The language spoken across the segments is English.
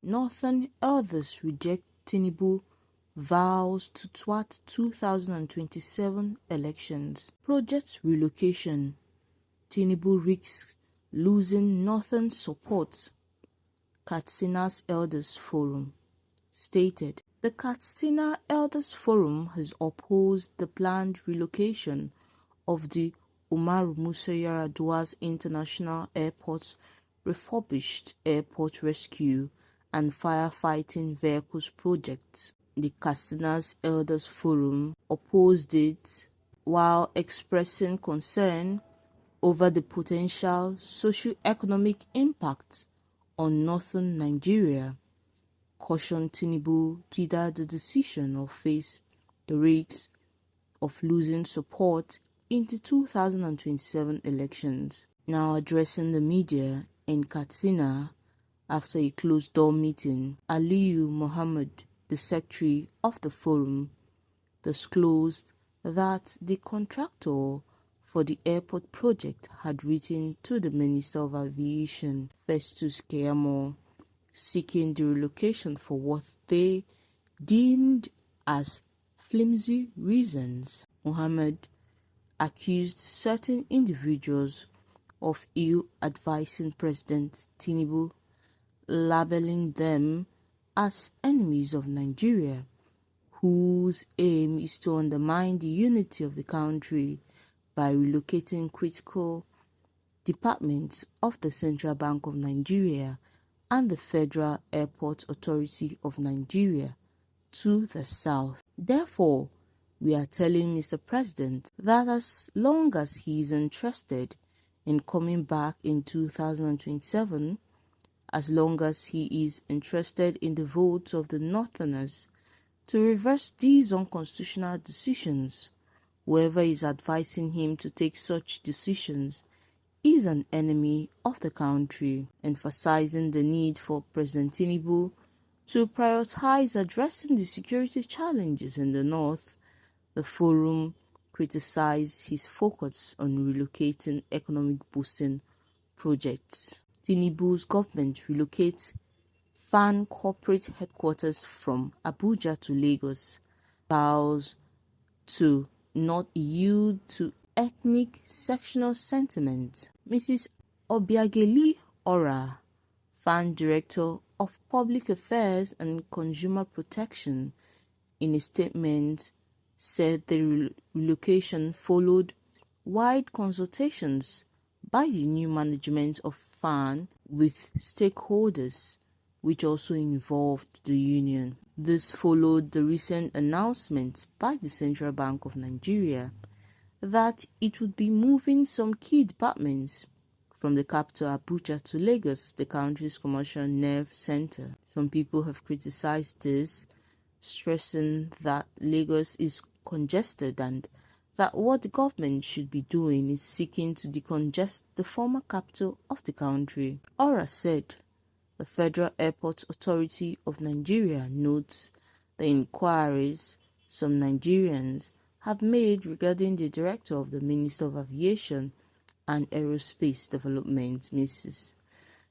Northern elders reject Tinubu vows to thwart 2027 elections. Project relocation. Tinubu risks losing Northern support. Katsina's Elders Forum stated, the Katsina Elders Forum has opposed the planned relocation of the Umaru Musa Yar'Adua International Airport's refurbished airport rescue and firefighting vehicles project. The Katsina's Elders Forum opposed it while expressing concern over the potential socio-economic impact on northern Nigeria, cautioned Tinubu that the decision will face the risks of losing support in the 2027 elections. Now addressing the media in Katsina after a closed-door meeting, Aliyu Muhammad, the secretary of the forum, disclosed that the contractor for the airport project had written to the Minister of Aviation, Festus Keyamo, seeking the relocation for what they deemed as flimsy reasons. Muhammad accused certain individuals of ill-advising President Tinubu, labeling them as enemies of Nigeria, whose aim is to undermine the unity of the country by relocating critical departments of the Central Bank of Nigeria and the Federal Airport Authority of Nigeria to the south. Therefore, we are telling Mr. President that as long as he is interested in coming back in 2027, as long as he is interested in the votes of the Northerners to reverse these unconstitutional decisions, whoever is advising him to take such decisions is an enemy of the country, emphasizing the need for President Tinubu to prioritize addressing the security challenges in the north. The forum criticized his focus on relocating economic boosting projects. Tinubu's government relocates FAN corporate headquarters from Abuja to Lagos, vows to not yield to ethnic sectional sentiment. Mrs. Obiageli Ora, FAN Director of Public Affairs and Consumer Protection, in a statement said the relocation followed wide consultations by the new management of FAN with stakeholders, which also involved the union. This followed the recent announcement by the Central Bank of Nigeria that it would be moving some key departments from the capital Abuja to Lagos, the country's commercial nerve center. Some people have criticized this, stressing that Lagos is congested and that what the government should be doing is seeking to decongest the former capital of the country. Ora said, the Federal Airport Authority of Nigeria notes the inquiries some Nigerians have made regarding the Director of the Minister of Aviation and Aerospace Development,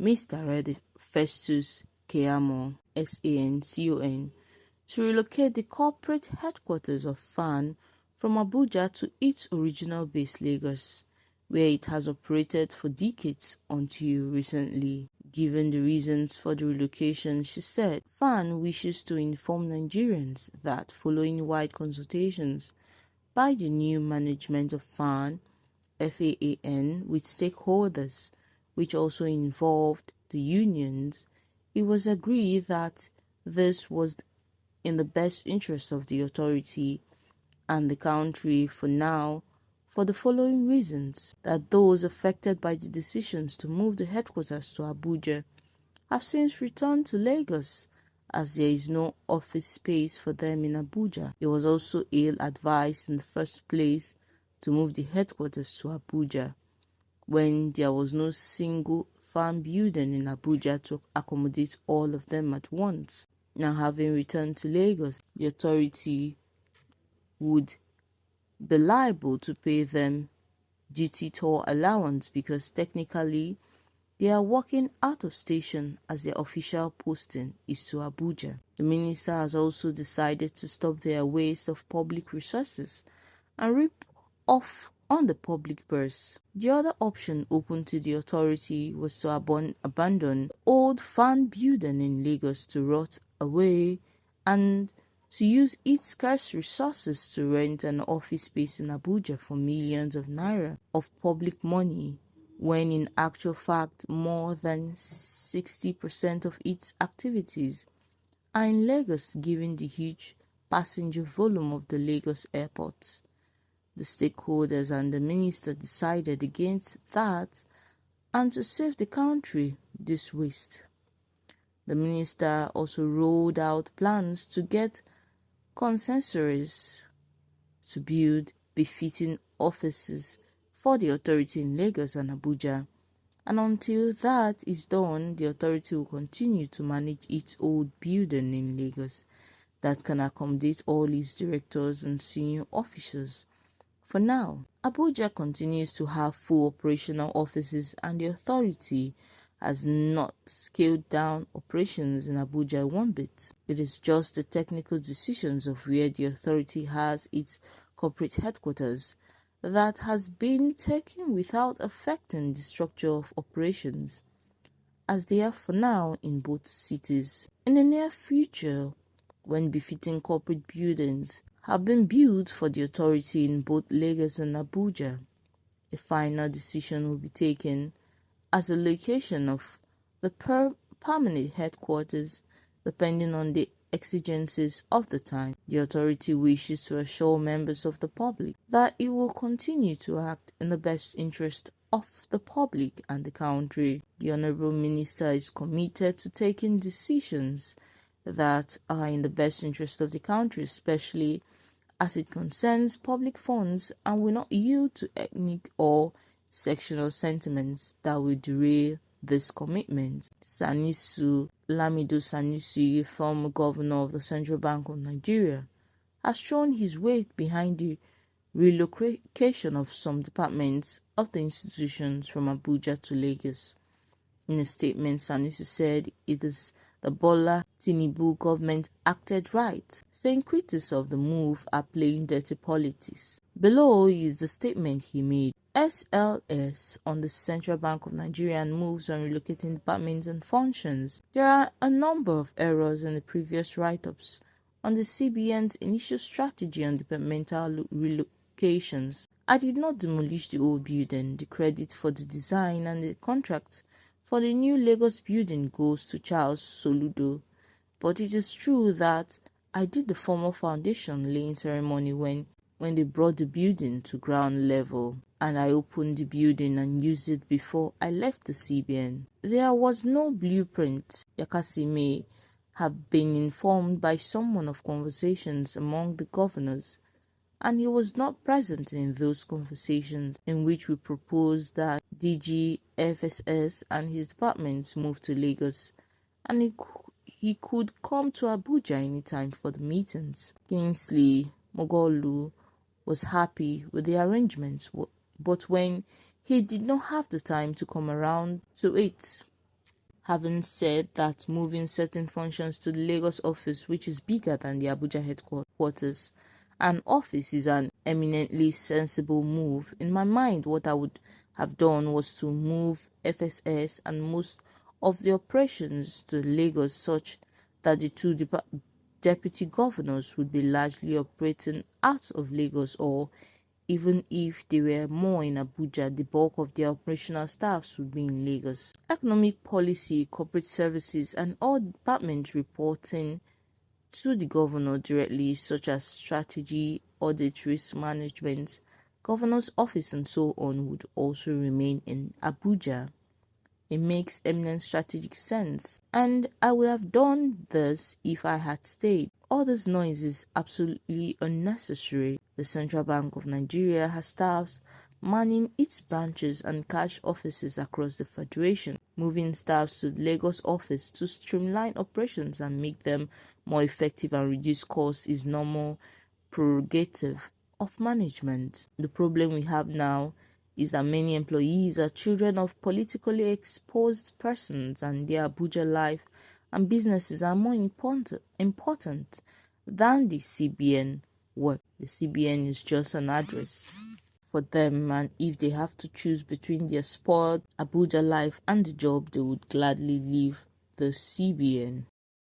Mr. Festus Keyamo, SANCON, to relocate the corporate headquarters of FAN from Abuja to its original base, Lagos, where it has operated for decades until recently. Given the reasons for the relocation, she said, FAN wishes to inform Nigerians that following wide consultations by the new management of FAN, FAAN, with stakeholders, which also involved the unions, it was agreed that this was in the best interest of the authority and the country for now, for the following reasons: that those affected by the decisions to move the headquarters to Abuja have since returned to Lagos, as there is no office space for them in Abuja. It was also ill-advised in the first place to move the headquarters to Abuja when there was no single farm building in Abuja to accommodate all of them at once. Now, having returned to Lagos, the authority would be liable to pay them duty toll allowance because technically They are working out of station as their official posting is to Abuja. The minister has also decided to stop their waste of public resources and rip off on the public purse. The other option open to the authority was to abandon old fan building in Lagos to rot away and to use its scarce resources to rent an office space in Abuja for millions of naira of public money, when in actual fact more than 60% of its activities are in Lagos, given the huge passenger volume of the Lagos airports. The stakeholders and the minister decided against that and to save the country this waste. The minister also rolled out plans to get consensus to build befitting offices for the authority in Lagos and Abuja. And until that is done, the authority will continue to manage its old building in Lagos that can accommodate all its directors and senior officers. For now, Abuja continues to have full operational offices and the authority has not scaled down operations in Abuja one bit. It is just the technical decisions of where the authority has its corporate headquarters that has been taken without affecting the structure of operations, as they are for now in both cities. In the near future, when befitting corporate buildings have been built for the authority in both Lagos and Abuja, a final decision will be taken as the location of the permanent headquarters, depending on the exigencies of the time. The authority wishes to assure members of the public that it will continue to act in the best interest of the public and the country. The Honorable Minister is committed to taking decisions that are in the best interest of the country, especially as it concerns public funds, and will not yield to ethnic or sectional sentiments that will derail this commitment. Lamido Sanusi, former governor of the Central Bank of Nigeria, has thrown his weight behind the relocation of some departments of the institutions from Abuja to Lagos. In a statement, Sanusi said it is the Bola Tinubu government acted right, saying critics of the move are playing dirty politics. Below is the statement he made. SLS on the Central Bank of Nigeria and moves on relocating departments and functions. There are a number of errors in the previous write-ups on the CBN's initial strategy on departmental relocations. I did not demolish the old building. The credit for the design and the contract for the new Lagos building goes to Charles Soludo, but it is true that I did the formal foundation laying ceremony when they brought the building to ground level, and I opened the building and used it before I left the CBN. There was no blueprint. Yakasi may have been informed by someone of conversations among the governors, and he was not present in those conversations in which we proposed that DG FSS and his departments move to Lagos, and he could come to Abuja anytime for the meetings. Kingsley Mogolu was happy with the arrangements, but when he did not have the time to come around to it. Having said that, moving certain functions to the Lagos office, which is bigger than the Abuja headquarters, an office is an eminently sensible move. In my mind, what I would have done was to move FSS and most of the operations to Lagos, such that the two deputy governors would be largely operating out of Lagos, or even if they were more in Abuja, the bulk of their operational staffs would be in Lagos. Economic policy, corporate services, and all departments reporting to the governor directly, such as strategy, audit, risk management, governor's office, and so on, would also remain in Abuja. It makes eminent strategic sense, and I would have done this if I had stayed. All this noise is absolutely unnecessary. The Central Bank of Nigeria has staffs manning its branches and cash offices across the Federation. Moving staffs to the Lagos office to streamline operations and make them more effective and reduce costs is normal prerogative of management. The problem we have now is that many employees are children of politically exposed persons, and their Abuja life and businesses are more important than the CBN work. The CBN is just an address for them, and if they have to choose between their sport, Abuja life, and the job, they would gladly leave the CBN.